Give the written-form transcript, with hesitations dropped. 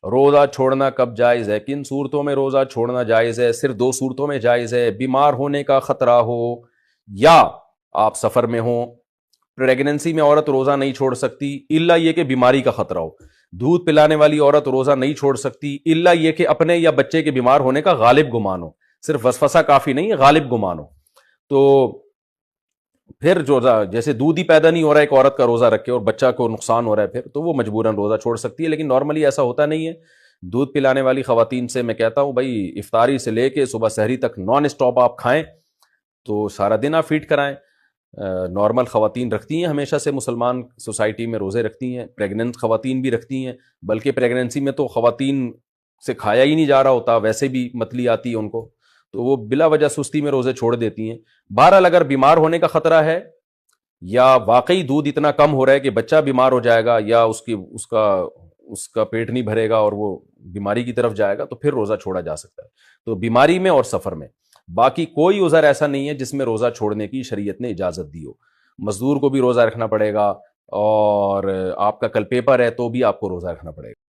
روزہ چھوڑنا کب جائز ہے؟ کن صورتوں میں روزہ چھوڑنا جائز ہے؟ صرف دو صورتوں میں جائز ہے: بیمار ہونے کا خطرہ ہو یا آپ سفر میں ہوں۔ پریگننسی میں عورت روزہ نہیں چھوڑ سکتی الا یہ کہ بیماری کا خطرہ ہو۔ دودھ پلانے والی عورت روزہ نہیں چھوڑ سکتی الا یہ کہ اپنے یا بچے کے بیمار ہونے کا غالب گمان ہو۔ صرف وسوسہ کافی نہیں ہے، غالب گمان ہو۔ تو پھر جو جیسے دودھ ہی پیدا نہیں ہو رہا ہے ایک عورت کا روزہ رکھے اور بچہ کو نقصان ہو رہا ہے پھر تو وہ مجبوراً روزہ چھوڑ سکتی ہے، لیکن نارملی ایسا ہوتا نہیں ہے۔ دودھ پلانے والی خواتین سے میں کہتا ہوں بھائی افطاری سے لے کے صبح سحری تک نان اسٹاپ آپ کھائیں تو سارا دن آپ فیڈ کرائیں۔ نارمل خواتین رکھتی ہیں ہمیشہ سے، مسلمان سوسائٹی میں روزے رکھتی ہیں، پریگننٹ خواتین بھی رکھتی ہیں، بلکہ پریگننسی میں تو خواتین سے کھایا ہی نہیں جا رہا ہوتا، ویسے بھی متلی آتی ہے ان کو، تو وہ بلا وجہ سستی میں روزے چھوڑ دیتی ہیں۔ بہرحال اگر بیمار ہونے کا خطرہ ہے یا واقعی دودھ اتنا کم ہو رہا ہے کہ بچہ بیمار ہو جائے گا یا اس کا پیٹ نہیں بھرے گا اور وہ بیماری کی طرف جائے گا تو پھر روزہ چھوڑا جا سکتا ہے، تو بیماری میں اور سفر میں۔ باقی کوئی عذر ایسا نہیں ہے جس میں روزہ چھوڑنے کی شریعت نے اجازت دی ہو۔ مزدور کو بھی روزہ رکھنا پڑے گا، اور آپ کا کل پیپر ہے تو بھی آپ کو روزہ رکھنا پڑے گا۔